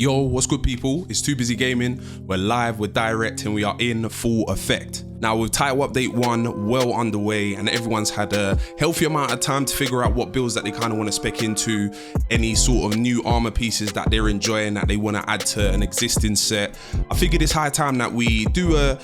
Yo, what's good people? It's Too Busy Gaming. We're live, we're direct, and we are in full effect. Now with title update 1 well underway and everyone's had a healthy amount of time to figure out what builds that they kind of want to spec into, any sort of new armor pieces that they're enjoying that they want to add to an existing set, I figured it's high time that we do a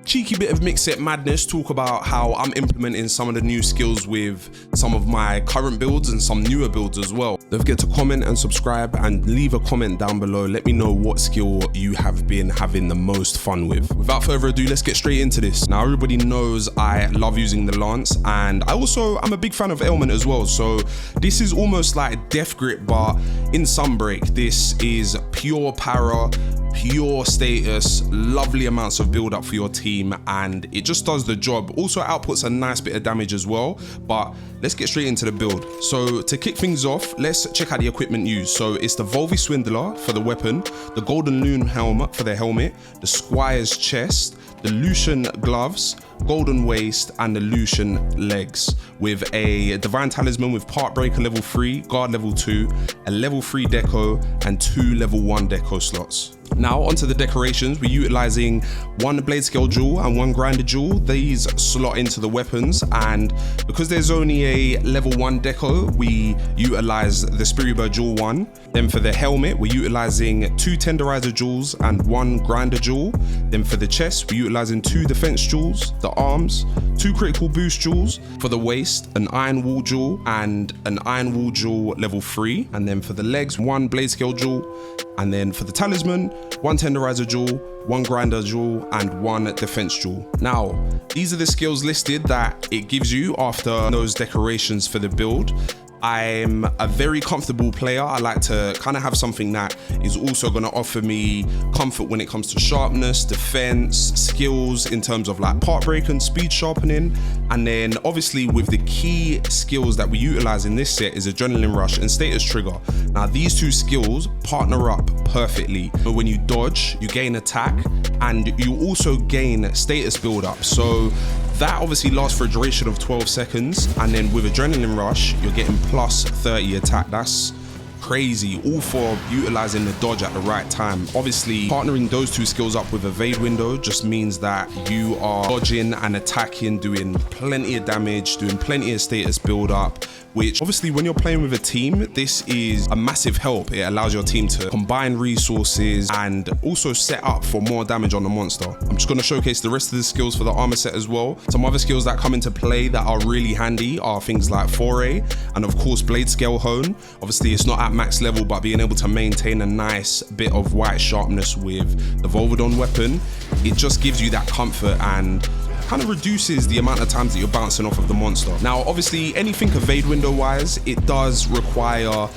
cheeky bit of mix set madness, talk about how I'm implementing some of the new skills with some of my current builds and some newer builds as well. Don't forget to comment and subscribe and leave a comment down below. Let me know what skill you have been having the most fun with. Without further ado, let's get straight into this. Now everybody knows I love using the lance, and I'm a big fan of ailment as well. So this is almost like death grip, but in Sunbreak. This is pure para, pure status, lovely amounts of build up for your team, and it just does the job. Also outputs a nice bit of damage as well, but let's get straight into the build. So to kick things off, let's check out the equipment used. So it's the Volvi Swindler for the weapon, the Golden Loon helmet for the helmet, the Squire's chest, the Lucian gloves, golden waist, and the Lucian legs, with a divine talisman with part breaker level 3, guard level 2, a level 3 deco, and 2 level 1 deco slots. Now onto the decorations. We're utilizing 1 blade scale jewel and 1 grinder jewel. These slot into the weapons, and because there's only a level 1 deco, we utilize the Spirit Bird jewel 1. Then for the helmet, we're utilizing 2 tenderizer jewels and 1 grinder jewel. Then for the chest, we're utilizing 2 defense jewels. The arms, 2 critical boost jewels. For the waist, an iron wool jewel and an iron wool jewel level 3. And then for the legs, 1 blade scale jewel. And then for the talisman, 1 tenderizer jewel, 1 grinder jewel, and 1 defense jewel. Now, these are the skills listed that it gives you after those decorations for the build. I'm a very comfortable player. I like to kind of have something that is also going to offer me comfort when it comes to sharpness, defense, skills in terms of like part break and speed sharpening. And then obviously with the key skills that we utilize in this set is adrenaline rush and status trigger. Now these 2 skills partner up perfectly. But when you dodge, you gain attack, and you also gain status build up. So that obviously lasts for a duration of 12 seconds. And then with adrenaline rush, you're getting plus 30 attack. That's crazy, all for utilizing the dodge at the right time. Obviously partnering those 2 skills up with evade window just means that you are dodging and attacking, doing plenty of damage, doing plenty of status build up, which obviously when you're playing with a team, this is a massive help. It allows your team to combine resources and also set up for more damage on the monster. I'm just going to showcase the rest of the skills for the armor set as well. Some other skills that come into play that are really handy are things like foray and of course blade scale hone. Obviously it's not at max level, but being able to maintain a nice bit of white sharpness with the Volvidon weapon, it just gives you that comfort and kind of reduces the amount of times that you're bouncing off of the monster. Now obviously anything evade window wise, it does require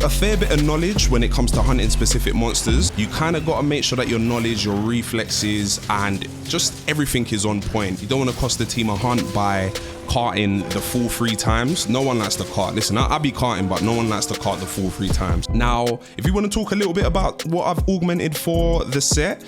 a fair bit of knowledge when it comes to hunting specific monsters. You kind of got to make sure that your knowledge, your reflexes, and just everything is on point. You don't want to cost the team a hunt by carting the full 3 times. No one likes to cart. Listen, I'll be carting, but no one likes to cart the full 3 times. Now, if you want to talk a little bit about what I've augmented for the set,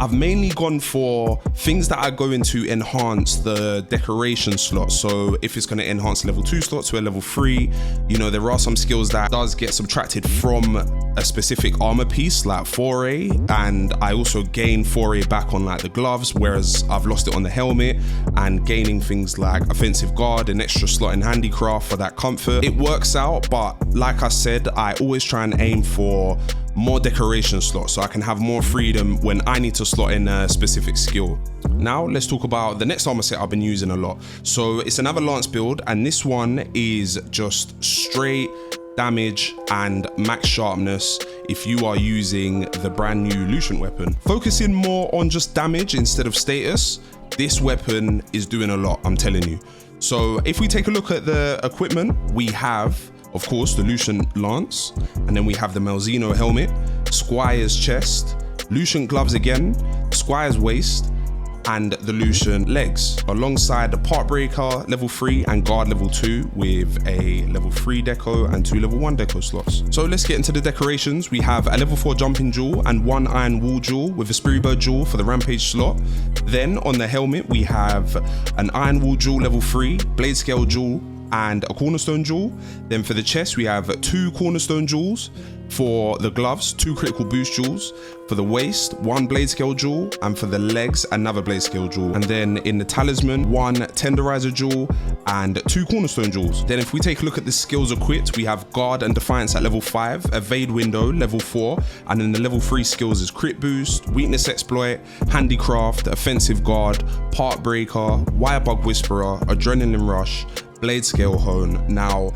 I've mainly gone for things that are going to enhance the decoration slot. So if it's going to enhance level 2 slot to a level 3, you know, there are some skills that does get subtracted from a specific armor piece like foray, and I also gain foray back on like the gloves, whereas I've lost it on the helmet, and gaining things like offensive guard, an extra slot in handicraft for that comfort. It works out, but like I said, I always try and aim for more decoration slots so I can have more freedom when I need to slot in a specific skill. Now let's talk about the next armor set I've been using a lot. So it's an Avalanche build, and this one is just straight damage and max sharpness if you are using the brand new Lucian weapon. Focusing more on just damage instead of status, this weapon is doing a lot, I'm telling you. So if we take a look at the equipment, we have of course the Lucian lance, and then we have the Malzeno helmet, Squire's chest, Lucian gloves again, Squire's waist, and the Lucian legs, alongside the part breaker level 3 and guard level 2 with a level 3 deco and 2 level 1 deco slots. So let's get into the decorations. We have a level 4 jumping jewel and 1 iron wool jewel with a Spirit Bird jewel for the rampage slot. Then on the helmet we have an iron wool jewel level 3, blade scale jewel, and a cornerstone jewel. Then for the chest, we have 2 cornerstone jewels. For the gloves, 2 critical boost jewels. For the waist, 1 blade scale jewel, and for the legs, another blade scale jewel. And then in the talisman, 1 tenderizer jewel and 2 cornerstone jewels. Then if we take a look at the skills equipped, we have guard and defiance at level 5, evade window level 4, and then the level 3 skills is crit boost, weakness exploit, handicraft, offensive guard, part breaker, wire bug whisperer, adrenaline rush, blade scale hone. Now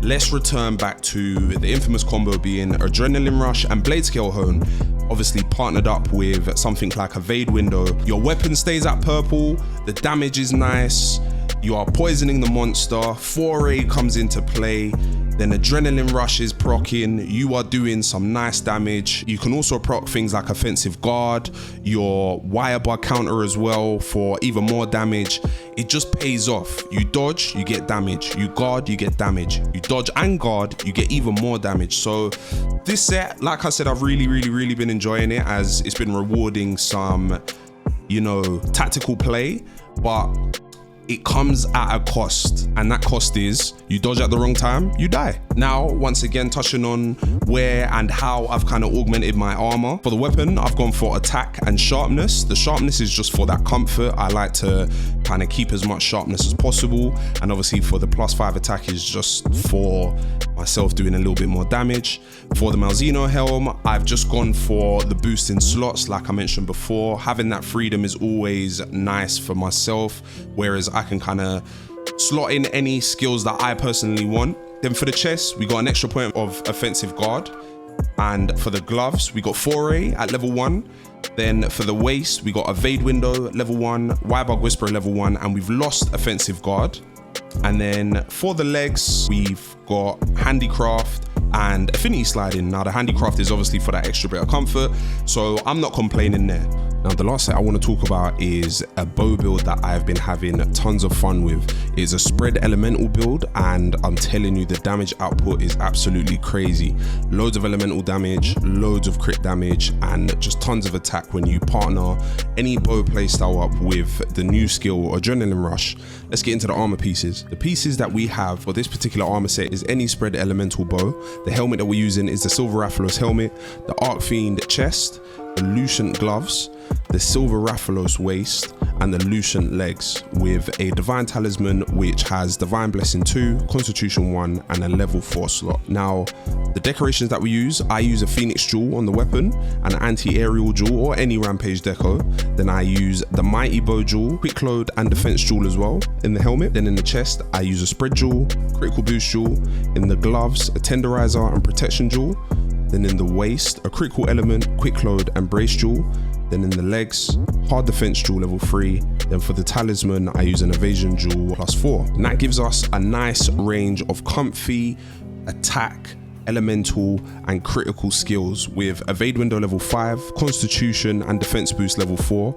let's return back to the infamous combo being adrenaline rush and blade scale hone, obviously partnered up with something like evade window. Your weapon stays at purple, the damage is nice, you are poisoning the monster, foray comes into play, then adrenaline rush is proccing, you are doing some nice damage. You can also proc things like offensive guard, your wire bug counter as well for even more damage. It just pays off. You dodge, you get damage. You guard, you get damage. You dodge and guard, you get even more damage. So this set, like I said, I've really been enjoying it, as it's been rewarding some, you know, tactical play, but it comes at a cost, and that cost is you dodge at the wrong time, you die. Now, once again, touching on where and how I've kind of augmented my armor. For the weapon, I've gone for attack and sharpness. The sharpness is just for that comfort. I like to kind of keep as much sharpness as possible, and obviously for the +5 attack is just for myself doing a little bit more damage. For the Malzeno helm, I've just gone for the boost in slots, like I mentioned before. Having that freedom is always nice for myself, whereas I can kind of slot in any skills that I personally want. Then for the chest, we got an extra point of offensive guard, and for the gloves, we got foray at level 1. Then for the waist, we got evade window level 1, wire bug whisperer level 1, and we've lost offensive guard. And then for the legs, we've got handicraft and affinity sliding. Now the handicraft is obviously for that extra bit of comfort, so I'm not complaining there. Now the last set I want to talk about is a bow build that I've been having tons of fun with. It's a spread elemental build, and I'm telling you, the damage output is absolutely crazy. Loads of elemental damage, loads of crit damage, and just tons of attack when you partner any bow playstyle up with the new skill Adrenaline Rush. Let's get into the armor pieces. The pieces that we have for this particular armor set is any spread elemental bow. The helmet that we're using is the Silver Rathalos helmet, the Arc Fiend chest, the Lucent gloves, the Silver Rathalos waist, and the Lucent legs, with a Divine Talisman which has Divine Blessing 2, Constitution 1, and a level 4 slot. Now, the decorations that we use, I use a Phoenix Jewel on the weapon, an Anti-Aerial Jewel or any Rampage deco. Then I use the Mighty Bow Jewel, Quick Load and Defense Jewel as well in the helmet. Then in the chest, I use a Spread Jewel, Critical Boost Jewel. In the gloves, a Tenderizer and Protection Jewel. Then in the waist, a Critical Element, Quick Load and Brace Jewel. Then in the legs, Hard Defense Jewel level 3. Then for the talisman, I use an Evasion Jewel +4. And that gives us a nice range of comfy, attack, elemental and critical skills with evade window level 5, constitution and defense boost level 4.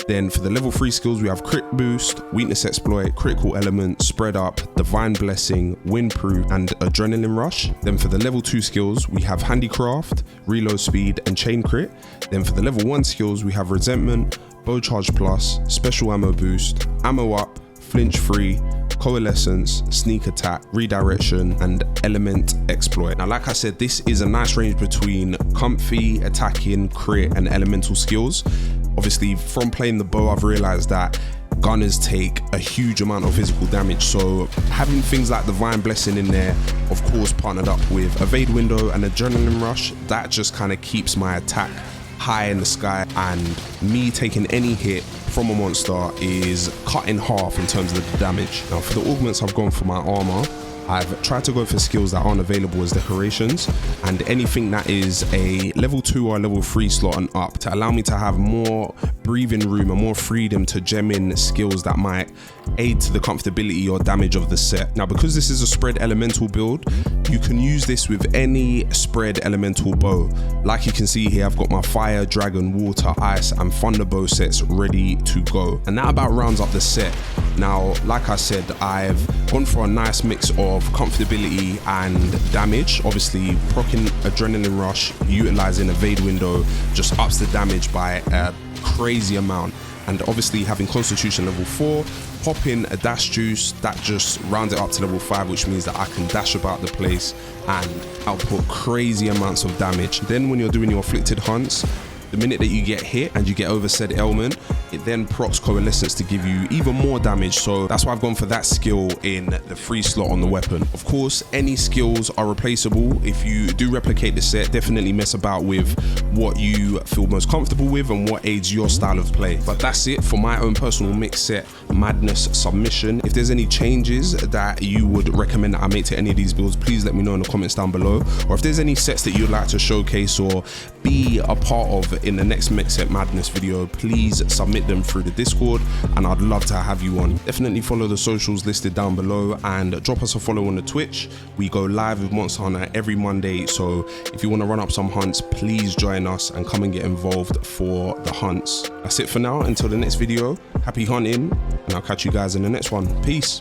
Then for the level 3 skills, we have crit boost, weakness exploit, critical element, spread up, divine blessing, windproof and adrenaline rush. Then for the level 2 skills, we have handicraft, reload speed and chain crit. Then for the level 1 skills, we have resentment, bow charge plus, special ammo boost, ammo up, flinch free, coalescence, sneak attack, redirection and element exploit. Now like I said, this is a nice range between comfy, attacking, crit and elemental skills. Obviously from playing the bow, I've realized that gunners take a huge amount of physical damage, so having things like Divine Blessing in there, of course partnered up with evade window and adrenaline rush, that just kind of keeps my attack high in the sky, and me taking any hit from a monster is cut in half in terms of the damage. Now for the augments, I've gone for my armor. I've tried to go for skills that aren't available as decorations, and anything that is a level 2 or level 3 slot and up, to allow me to have more breathing room and more freedom to gem in skills that might aid to the comfortability or damage of the set. Now because this is a spread elemental build, you can use this with any spread elemental bow. Like you can see here, I've got my fire, dragon, water, ice and thunder bow sets ready to go, and that about rounds up the set. Now like I said, I've gone for a nice mix of comfortability and damage. Obviously proccing adrenaline rush, utilizing evade window just ups the damage by a crazy amount. And obviously having Constitution level 4, pop in a dash juice, that just rounds it up to level 5, which means that I can dash about the place and output crazy amounts of damage. Then when you're doing your afflicted hunts, the minute that you get hit and you get over said ailment, it then procs Coalescence to give you even more damage. So that's why I've gone for that skill in the free slot on the weapon. Of course, any skills are replaceable. If you do replicate the set, definitely mess about with what you feel most comfortable with and what aids your style of play. But that's it for my own personal mix set madness submission. If there's any changes that you would recommend that I make to any of these builds, please let me know in the comments down below. Or if there's any sets that you'd like to showcase or be a part of in the next mix set madness video, please submit them through the Discord and I'd love to have you on. Definitely follow the socials listed down below and drop us a follow on the Twitch. We go live with Monster Hunter every Monday, so if you want to run up some hunts, please join us and come and get involved for the hunts. That's it for now. Until the next video, happy hunting, and I'll catch you guys in the next one. Peace.